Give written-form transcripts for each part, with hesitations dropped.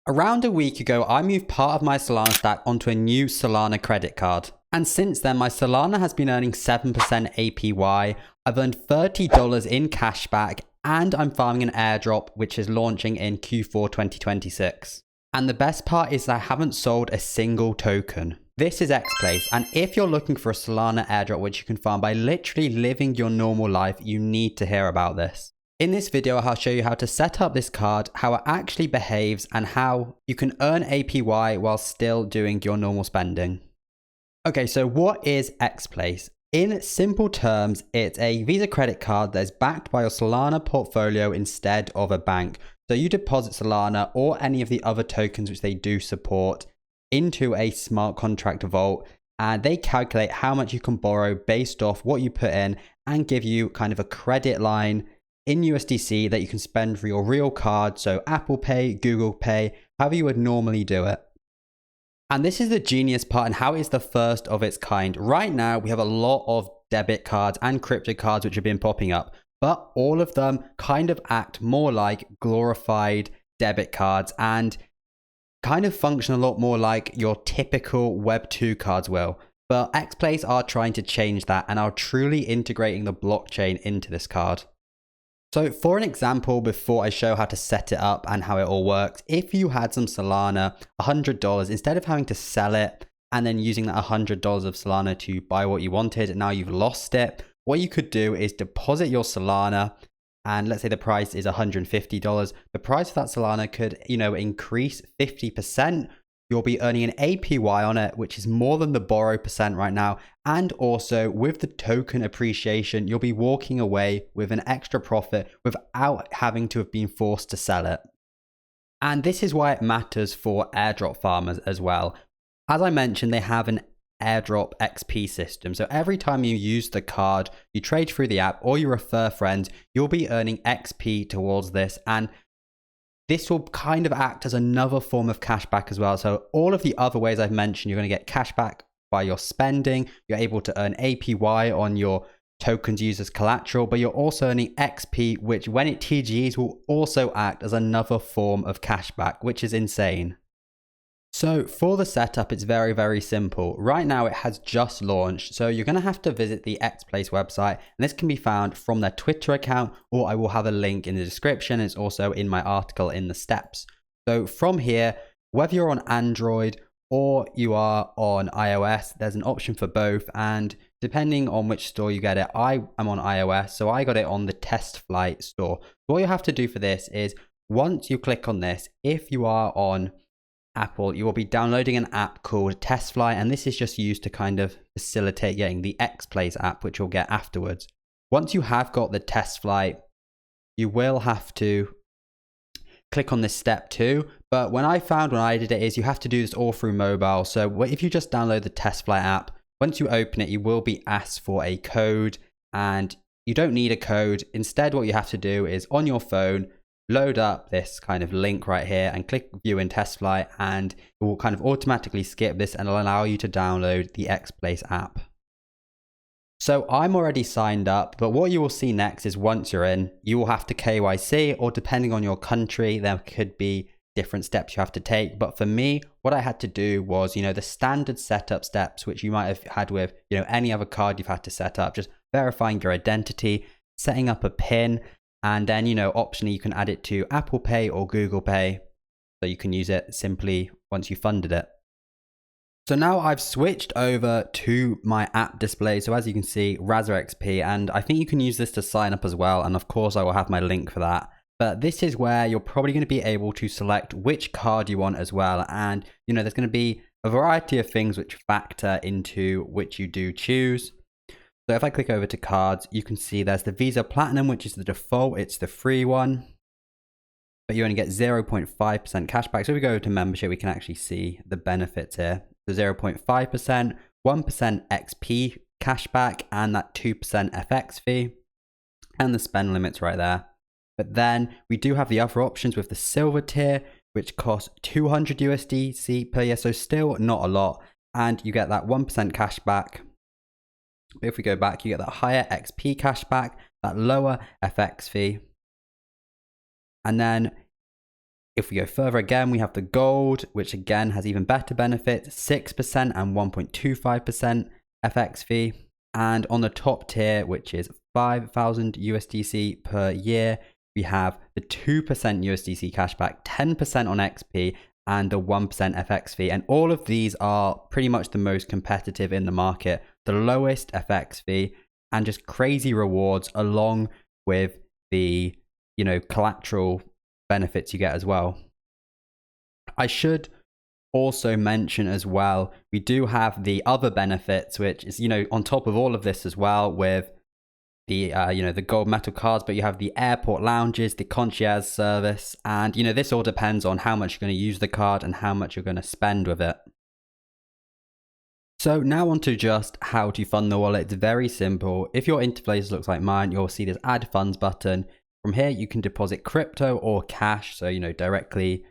Around a week ago, I moved part of my Solana stack onto a new Solana credit card. And since then, my Solana has been earning 7% APY. I've earned $30 in cashback, and I'm farming an airdrop, which is launching in Q4 2026. And the best part is I haven't sold a single token. This is XPlace, and if you're looking for a Solana airdrop which you can farm by literally living your normal life, you need to hear about this. In this video, I'll show you how to set up this card, how it actually behaves, and how you can earn APY while still doing your normal spending. Okay, so what is XPlace? In simple terms, it's a Visa credit card that is backed by your Solana portfolio instead of a bank. So you deposit Solana or any of the other tokens which they do support into a smart contract vault, and they calculate how much you can borrow based off what you put in and give you kind of a credit line in USDC that you can spend for your real card. So Apple Pay, Google Pay, however you would normally do it. And this is the genius part and how it's the first of its kind. Right now, we have a lot of debit cards and crypto cards which have been popping up, but all of them kind of act more like glorified debit cards and kind of function a lot more like your typical Web 2 cards will. But XPlace are trying to change that and are truly integrating the blockchain into this card. So for an example, before I show how to set it up and how it all works, if you had some Solana, $100, instead of having to sell it and then using that $100 of Solana to buy what you wanted, and now you've lost it, what you could do is deposit your Solana, and let's say the price is $150. The price of that Solana could, increase 50%. You'll be earning an APY on it, which is more than the borrow percent right now. And also with the token appreciation, you'll be walking away with an extra profit without having to have been forced to sell it. And this is why it matters for airdrop farmers as well. As I mentioned, they have an airdrop XP system. So every time you use the card, you trade through the app or you refer friends, you'll be earning XP towards this. And this will kind of act as another form of cashback as well. So all of the other ways I've mentioned, you're going to get cashback by your spending. You're able to earn APY on your tokens used as collateral, but you're also earning XP, which when it TGEs will also act as another form of cashback, which is insane. So for the setup, it's very, very simple. Right now, it has just launched. So you're going to have to visit the XPlace website, and this can be found from their Twitter account, or I will have a link in the description. It's also in my article in the steps. So from here, whether you're on Android or you are on iOS, there's an option for both. And depending on which store you get it, I am on iOS, so I got it on the Test Flight store. What you have to do for this is once you click on this, if you are on Apple, you will be downloading an app called Test Flight, and this is just used to kind of facilitate getting the XPlace app, which you'll get afterwards. Once you have got the Test Flight, you will have to click on this step 2. But when I did it is you have to do this all through mobile. So if you just download the Test Flight app, once you open it, you will be asked for a code, and you don't need a code. Instead, what you have to do is on your phone, load up this kind of link right here and click view in Test Flight, and it will kind of automatically skip this and allow you to download the XPlace app. So I'm already signed up, but what you will see next is once you're in, you will have to KYC, or depending on your country, there could be different steps you have to take. But for me, what I had to do was, the standard setup steps, which you might have had with, any other card you've had to set up, just verifying your identity, setting up a PIN, and then, optionally, you can add it to Apple Pay or Google Pay, so you can use it simply once you funded it. So now I've switched over to my app display. So as you can see, Razer XP, and I think you can use this to sign up as well. And of course, I will have my link for that. But this is where you're probably going to be able to select which card you want as well. And, there's going to be a variety of things which factor into which you do choose. So if I click over to cards, you can see there's the Visa Platinum, which is the default. It's the free one, but you only get 0.5% cashback. So if we go to membership, we can actually see the benefits here. The 0.5%, 1% XP cashback, and that 2% FX fee, and the spend limits right there. But then we do have the other options with the silver tier, which costs 200 USDC per year. So still not a lot. And you get that 1% cashback. But if we go back, you get that higher XP cashback, that lower FX fee. And then If we go further again, we have the gold, which again has even better benefits, 6% and 1.25% FX fee. And on the top tier, which is 5,000 USDC per year, we have the 2% USDC cashback, 10% on XP, and the 1% FX fee. And all of these are pretty much the most competitive in the market, the lowest FX fee, and just crazy rewards along with the, collateral benefits you get as well. I should also mention as well, we do have the other benefits, which is, on top of all of this as well, with the, the gold metal cards, but you have the airport lounges, the concierge service, and, this all depends on how much you're going to use the card and how much you're going to spend with it. So now on to just how to fund the wallet. It's very simple. If your interface looks like mine, you'll see this add funds button. From here, you can deposit crypto or cash. So, directly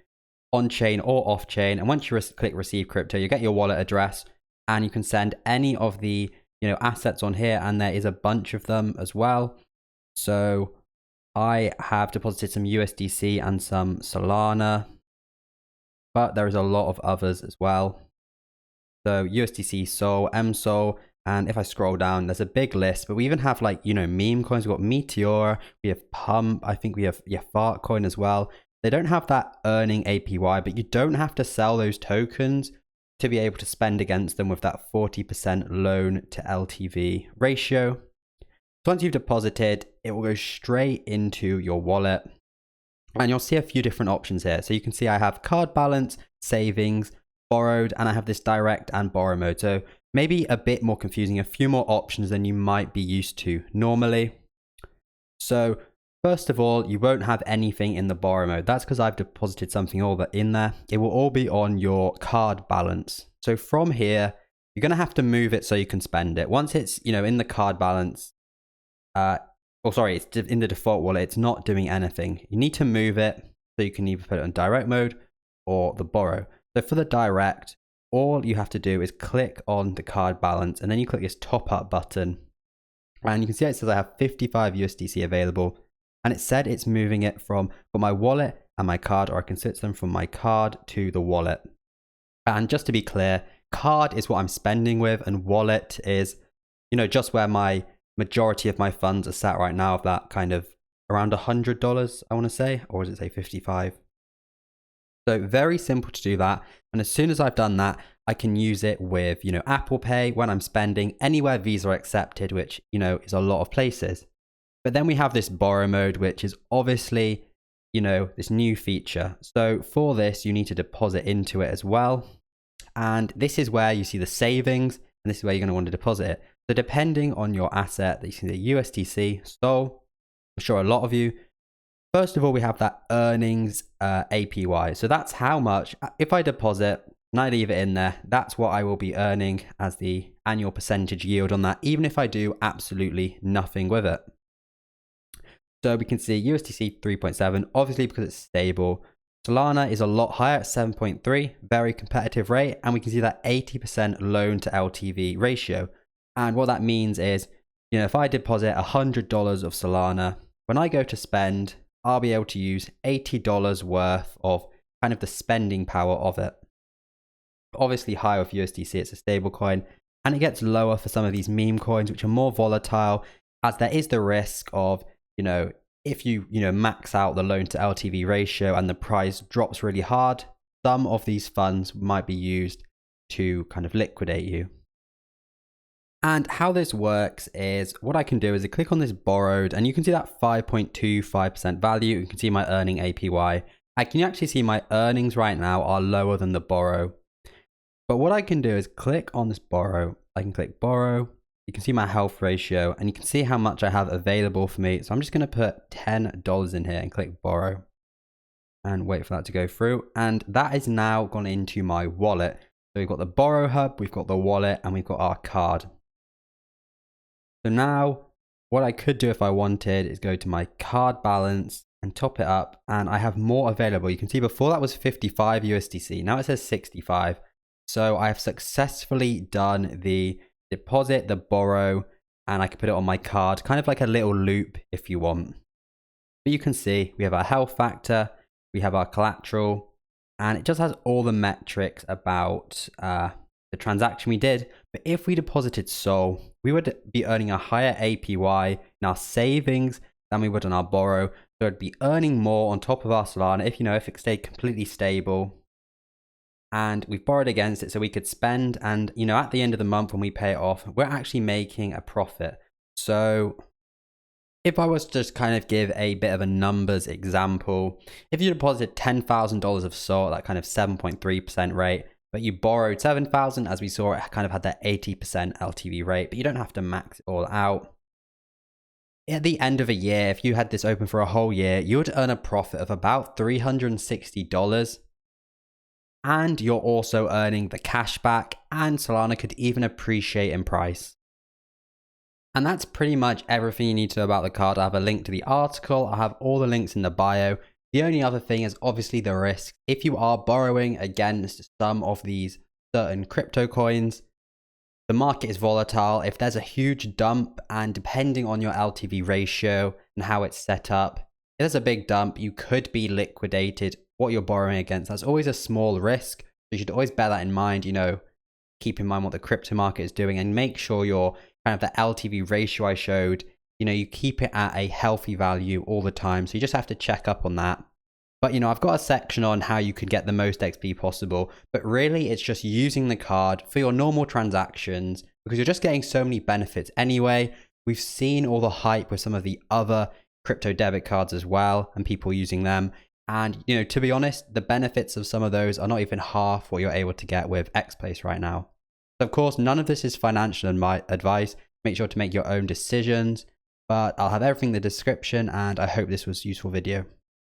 on chain or off chain. And once you click receive crypto, you get your wallet address and you can send any of the, assets on here. And there is a bunch of them as well. So I have deposited some USDC and some Solana, but there is a lot of others as well. So USDC, Sol, MSol, and if I scroll down, there's a big list, but we even have meme coins. We've got Meteor, we have Pump, I think we have Fart coin as well. They don't have that earning APY, but you don't have to sell those tokens to be able to spend against them with that 40% loan to LTV ratio. So once you've deposited, it will go straight into your wallet. And you'll see a few different options here. So you can see I have card balance, savings, borrowed, and I have this direct and borrow mode. So maybe a bit more confusing, a few more options than you might be used to normally. So first of all, you won't have anything in the borrow mode. That's because I've deposited something all that in there. It will all be on your card balance. So from here, you're going to have to move it so you can spend it. Once it's, in the card balance, it's in the default wallet, it's not doing anything. You need to move it so you can either put it on direct mode or the borrow. So for the direct, all you have to do is click on the card balance and then you click this top up button. And you can see it says I have 55 USDC available. And it said it's moving it from my wallet and my card, or I can switch them from my card to the wallet. And just to be clear, card is what I'm spending with and wallet is, just where my majority of my funds are sat right now, of that kind of around $100, I want to say, or does it say 55? So very simple to do that. And as soon as I've done that, I can use it with, Apple Pay when I'm spending anywhere Visa accepted, which, is a lot of places. But then we have this borrow mode, which is obviously, this new feature. So for this, you need to deposit into it as well. And this is where you see the savings, and this is where you're going to want to deposit it. So depending on your asset, you see the USDC, Sol, I'm sure a lot of you. First of all, we have that earnings APY. So that's how much, if I deposit and I leave it in there, that's what I will be earning as the annual percentage yield on that, even if I do absolutely nothing with it. So we can see USDC 3.7, obviously because it's stable. Solana is a lot higher at 7.3, very competitive rate. And we can see that 80% loan to LTV ratio. And what that means is, if I deposit $100 of Solana, when I go to spend, I'll be able to use $80 worth of kind of the spending power of it. Obviously higher with USDC, it's a stable coin, and it gets lower for some of these meme coins, which are more volatile, as there is the risk of, if you, max out the loan to LTV ratio and the price drops really hard, some of these funds might be used to kind of liquidate you. And how this works is, what I can do is I click on this borrowed, and you can see that 5.25% value. You can see my earning APY. I can actually see my earnings right now are lower than the borrow. But what I can do is click on this borrow. I can click borrow. You can see my health ratio, and you can see how much I have available for me. So I'm just going to put $10 in here and click borrow and wait for that to go through. And that is now gone into my wallet. So we've got the borrow hub, we've got the wallet, and we've got our card. So now what I could do if I wanted is go to my card balance and top it up, and I have more available. You can see before that was 55 USDC. Now it says 65. So I have successfully done the deposit, the borrow, and I can put it on my card, kind of like a little loop if you want. But you can see we have our health factor, We have our collateral, and it just has all the metrics about the transaction we did. But if we deposited Sol, we would be earning a higher APY in our savings than we would on our borrow. So it'd be earning more on top of our Solana if it stayed completely stable. And we've borrowed against it so we could spend, and at the end of the month when we pay it off, we're actually making a profit. So if I was to just kind of give a bit of a numbers example, if you deposited $10,000 of SOL at that kind of 7.3% rate, but you borrowed 7,000, as we saw, it kind of had that 80% LTV rate, but you don't have to max it all out. At the end of a year, if you had this open for a whole year, you would earn a profit of about $360. And you're also earning the cash back, and Solana could even appreciate in price. And that's pretty much everything you need to know about the card. I have a link to the article. I have all the links in the bio. The only other thing is obviously the risk. If you are borrowing against some of these certain crypto coins, the market is volatile. If there's a huge dump, and depending on your LTV ratio and how it's set up, if there's a big dump, you could be liquidated. What you're borrowing against, that's always a small risk. You should always bear that in mind, keep in mind what the crypto market is doing, and make sure your kind of the LTV ratio I showed, you keep it at a healthy value all the time. So you just have to check up on that. But I've got a section on how you could get the most XP possible, but really it's just using the card for your normal transactions, because you're just getting so many benefits anyway. We've seen all the hype with some of the other crypto debit cards as well, and people using them. And, to be honest, the benefits of some of those are not even half what you're able to get with XPlace right now. So of course, none of this is financial advice. Make sure to make your own decisions, but I'll have everything in the description, and I hope this was a useful video.